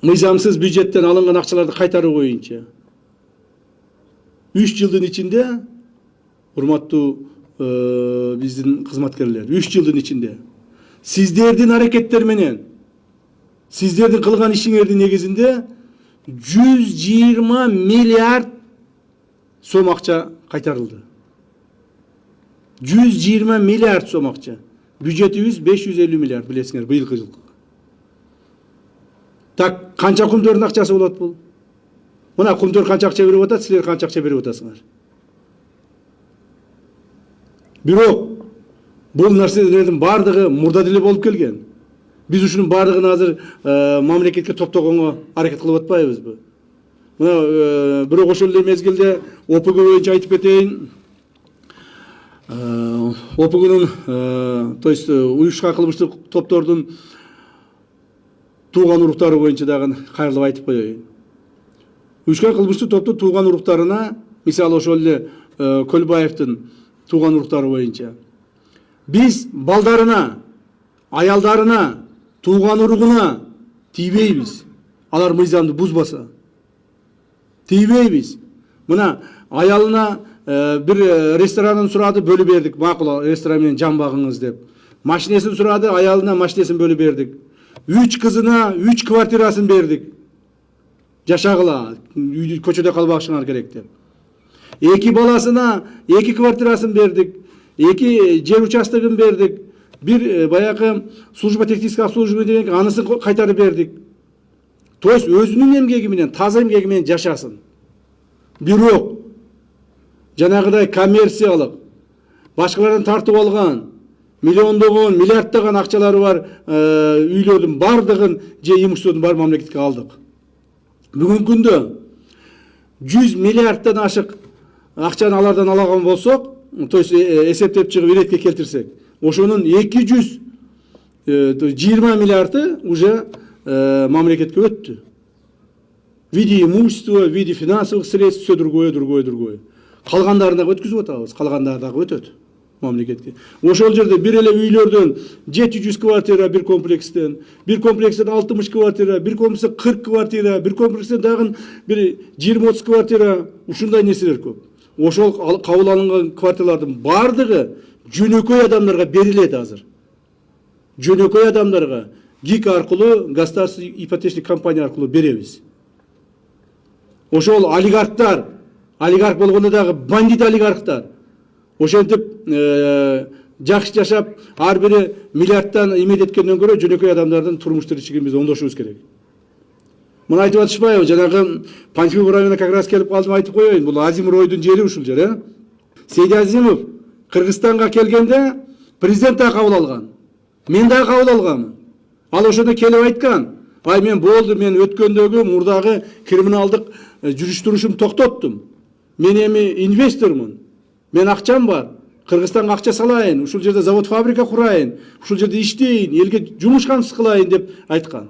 мыйзамсыз бюджеттен алынган акчаларды кайтаруу боюнча 3 жылдын ичинде, урматтуу биздин кызматкерлер, 3 жылдын ичинде сиздердин аракеттер менен, сиздердин кылган ишиңердин негизинде 120 миллиард сом акча кайтарылды. 120 миллиард сом акча. Бюджетибиз 550 миллиард, билесиңер, быйылкы жылкы. Так, канча кумдөрдүн акчасы болот бул? Мына кумдөр канча акча берип атат, силер канча акча берип атасыңар. Бирок бул нерселердин бардыгы мурда деле болуп келген. Биз ушунун бардыгын азыр мамлекетке топтогонго аракет кылып атпайбызбы? Мына бирок ошол эле мезгилде ОПГ боюнча айтып кетейин. ОПГнун, то есть уюшкан кылмыштык топтордун тууган уруктары боюнча дагы кайрылып айтып коеюн. Уюшкан кылмыштык топтун тууган уруктарына, мисалы ошол эле Көлбаевдин тууган уруктары боюнча биз балдарына, аялдарына, тууган уругуна тийбейбиз. Алар мыйзамды бузбаса. Тийбейбиз. Мына аялына bir restoranın surады bölü berdik. Makul restoran менен жан багыңыз деп. Машинесин сурады, аялына машинесин бөлүп бердик. 3 кызына 3 квартирасын бердик. Жашагыла, көчөдө калбашыңар керек деп. 2 баласына 2 квартирасын бердик. 2 жер участогын бердик. Bir баягы служба технического обслуживания деген анысын кайтарып бердик. То есть өзүнүн эмгеги менен, таза эмгеги менен жашасын. Бирок жанагыдай коммерциялык, башкалардан тартып алган, миллиондогон, миллиарддаган акчалары бар үйлөрдүн бардыгын же имуществонун бар мамлекетке алдык. Бүгүнкү күндө 100 миллиарддан ашык акчаны алардан алаган болсок, то есть эсептеп чыгып иретке келтирсек, ошонун 220 миллиарды уже мамлекетке өттү. В виде имущества, в виде финансовых средств, все другое. Калгандарына өткүзүп атабыз, калгандары дагы өтөт мамлекетке. Ошол жерде бир эле үйлөрдөн 700 квартира bir комплекстен 60 квартира, bir комплекстен 40 квартира, bir комплекстен дагы bir 20-30 квартира, ушундай нерселер көп. Ошол кабыл алынган квартиралардын бардыгы жөнөкөй адамдарга берилет азыр. Жөнөкөй адамдарга ГИК аркылуу, государственный ипотечный компания аркылуу беребиз. Ошол олигархтар, олигарх болгондо дагы бандит олигархтар. Ошентип жакшы жашап, ар бири миллиардтан эмет эткенден көрө жөнөкөй адамдардын турмуш тиричилигин биз оңдошубуз керек. Муну айтып атышпайбы? Жанагы Панфилов районуна как раз келип калдым, айтып коеюн. Бул Азим Ройдун жери ушул жер, э? Сейди Азимов Кыргызстанга келгенде президент да кабыл алган. Мен да кабыл алганмын. Ал ошондо келип айткан: "Ай, мен болду, мен өткөндөгү мурдагы криминалдык жүрүш-турушумду токтоттум. Мен эми инвестормун. Мен акчам бар. Кыргызстанга акча салайын, ушул жерде завод фабрика курайын, ушул жерде иштейин, элге жумуш камсыз кылайын" деп айткан.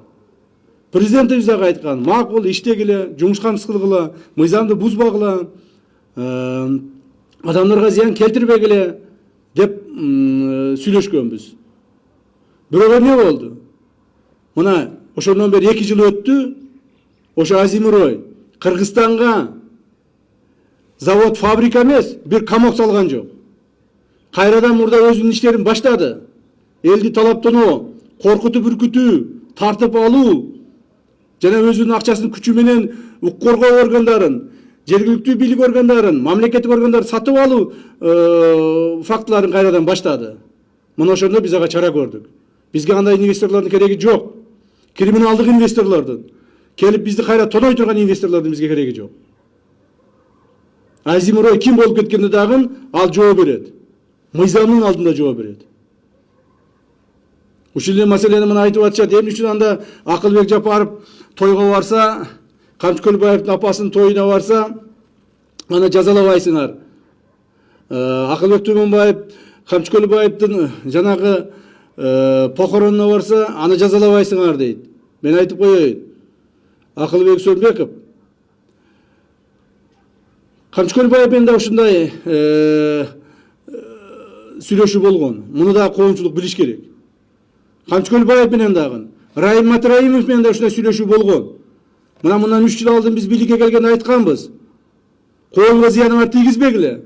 Президентибиз дагы айткан: "Макул, иштегиле, жумуш камсыз кылгыла, мыйзамды бузбагыла, адамдарга зыян келтирбегиле" деп сүйлөшкөнбүз. Бирок эмне болду? Мына ошондон бери 2 жыл өттү. Ошо Азим Рой Кыргызстанга завод фабрика эмес, bir камок салган жок. Кайрадан мурда өзүнүн иштерин баштады. Элди талаптоноо, коркутуп үркүтүү, тартып алуу жана өзүнүн акчасын күчү менен укук коргоо органдарын, жергиликтүү бийлик органдарын, мамлекеттик органдарды сатып алуу фактыларын кайрадан баштады. Мына ошондо биз ага чара көрдүк. Бизге андай инвесторлордун кереги жок. Криминалдык инвесторлордун. Келип бизди кайра тоной турган инвесторлордун бизге кереги жок. Азим Рой ким болуп кеткенде дагы ал жооп берет. Мыйзамдын алдында жооп берет. Ушул эле маселени мына айтып атышат. Эмне үчүн анда Акылбек Жапаров тойго барса, Камчы Көлбаевдин апасынын тоюна барса, аны жазалабайсыңар. Акылбек Түмөнбаев Камчы Көлбаевдин жанагы похоронуна барса, аны жазалабайсыңар дейт. Мен айтып коеюн. Акылбек Сөнбеков Камчы Көлбаев менен да ушундай сүйлөшүү болгон. Муну да коомчулук билиш керек. Камчы Көлбаев менен дагы, Райым Матраимов менен да ушундай сүйлөшүү болгон. Мындан 3 жыл алдын биз бийликке келгенде айтканбыз. Коомго зыяны бар тийгизбегиле.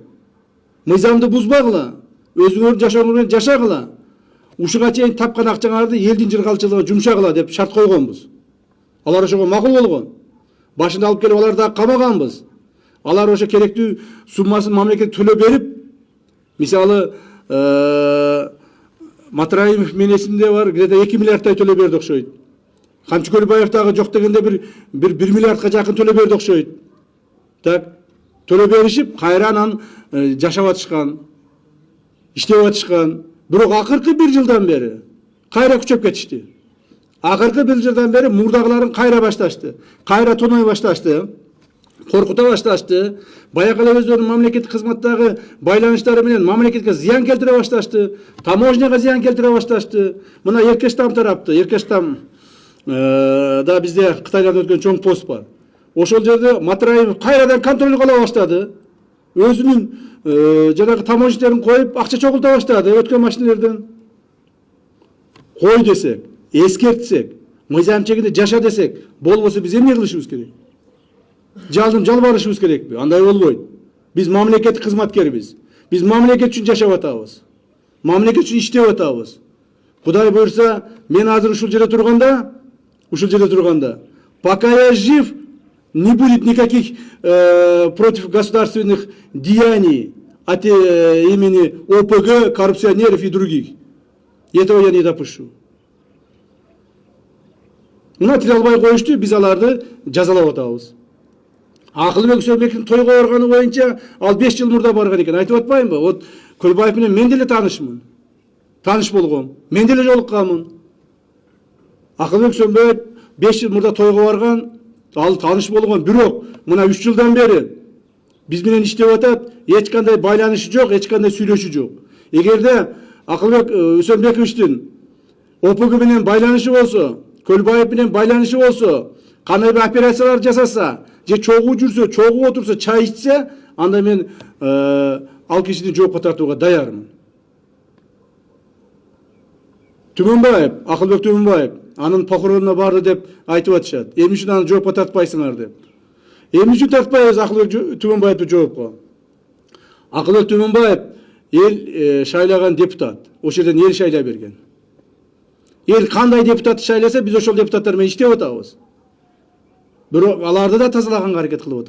Мыйзамды бузбагыла. Өзүңөр жашооңор менен жашагыла. Ушуга чейин тапкан акчаңарды элдин жыргалчылыгына жумшагыла деп шарт койгонбуз. Алар ошого макул болгон. Башында алып келип аларды камаганбыз. Алар ошо керектүү суммасын мамлекет төлөп берип, мисалы Матраимов менин эсимде бар, где-то 2 миллиардтай төлөп берди окшойт. Камчы Көлбаев дагы жок дегенде бир 1 миллиардка жакын төлөп берди окшойт. Так, төлөп беришип, кайра анан жашап атышкан, иштеп атышкан. Бирок акыркы 1 жылдан бери кайра күчөп кетишти. Акыркы 1 жылдан бери мурдагыларын кайра башташты. Кайра тоной башташты. Коркута башташты. Баягы эле өздөрүнүн мамлекеттик кызматтагы байланыштары менен мамлекетке зыян келтире башташты. Таможняга зыян келтире башташты. Мына Еркештам тарапты. Еркештам да бизде Кытайдан өткөн чоң пост бар. Ошол жерде Матраев кайрадан контроль кыла баштады. Өзүнүн жанагы таможниктерин коюп акча чогулта баштады өткөн машинелерден. Кой десек, эскертсек, мыйзам чегинде жаша десек, болбосо биз эмне кылышыбыз керек? Жалбарышыбыз керекпи? Андай болбойт. Биз мамлекеттик кызматкербиз. Биз мамлекет үчүн жашап атабыз. Мамлекет үчүн иштеп атабыз. Кудай буйрса, мен азыр ушул жерде турганда, пока я жив, не будет никаких против государственных деяний от имени ОПГ, коррупционеров и других. И этого я не допущу. Мына тире албай коюшту, биз аларды жазалап атабыз. Акылбек Сөбектин тойго барганы боюнча ал 5 жыл мурда барган экен. Айтып атпаймынбы? Вот Көлбаев менен мен деле таанышмын. Тааныш болгом. Мен деле жолукканмын. Акылбек Сөбек 5 жыл мурда тойго барган, ал тааныш болгон. Бирок мына 3 жылдан бери биз менен иштеп атат, эч кандай байланышы жок, эч кандай сүйлөшүү жок. Эгерде Акылбек Сөбековичтин ОПГ менен байланышы болсо, Көлбаев менен байланышы болсо, кандай бир операциялар жасаса, же чогуу жүрсө, чогуу отурса, чай ичсе, анда мен ал кишини жоопко тартууга даярмын. Түмөнбаев, Акылбек Түмөнбаев, анын похоронуна барды деп айтып атышат. Эмне үчүн аны жоопко тартпайсыңар деп. Эмне үчүн тартпайбыз Акылбек Түмөнбаевди жоопко? Акылбек Түмөнбаев эл шайлаган депутат. Ошол жерден эл шайлай берген. Эл кандай депутатты шайласа, биз ошол депутаттар менен иштеп атабыз. Бирок аларды да тазалаганга аракет кылып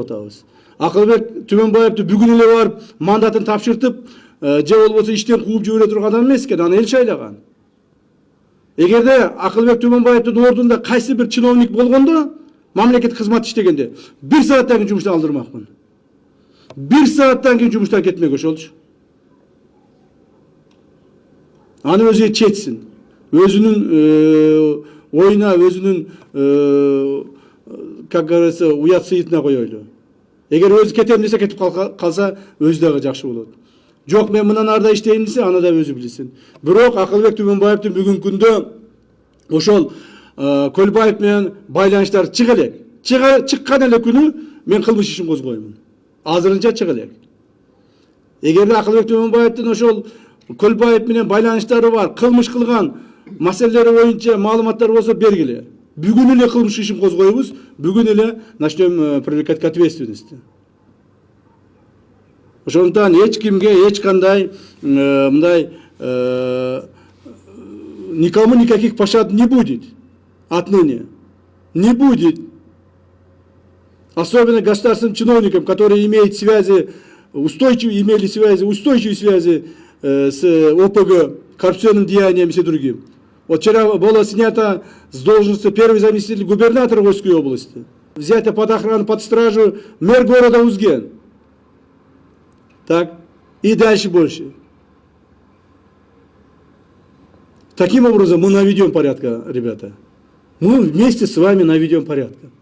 атабыз. Акылбек Түмөнбаевди бүгүн эле барып мандатын тапшыртып, же болбосо иштен кууп жибере турган адам эмес экен, аны эл шайлаган. Эгерде Акылбек Түмөнбаевдин ордунда кайсы бир чиновник болгондо, мамлекет кызмат иштегенде 1 сааттан кийин жумуштан алдырмакмын. 1 сааттан кийин жумуштан кетмек ошолчу. Аны өзү четсин. Өзүнүн оюна, өзүнүн как говорится, уят сыйытына коелу. Эгер өзү кетем десе кетип калса, өзү дагы жакшы болот. Жок, мен мындан арда иштейм десе, аны да өзү билсин. Бирок Акылбек Түмөнбаевдин бүгүнкү күндө ошол Көлбаев менен байланыштар чыга элек. Чыккан эле күнү мен кылмыш ишин козгоймун. Азырынча чыга элек. Эгерде Акылбек Түмөнбаевдин ошол Көлбаев менен байланыштары бар, кылмыш кылган маселелери боюнча маалыматтар болсо бергиле. Бүгүн эле кылмыш ишин козгойбуз, бүгүн эле начнем привлекать к ответственности. Ошондуктан эч кимге эч кандай мындай никому никаких пощад не будет отныне. Не будет. Особенно государственным чиновникам, которые имеют связи, устойчивые связи с ОПГ, коррупционным деянием и все другим. Вот вчера было снято с должности первый заместитель губернатора Вольской области. Взято под охрану, под стражу мэр города Узген. Так, и дальше больше. Таким образом мы наведем порядка, ребята. Мы вместе с вами наведем порядка.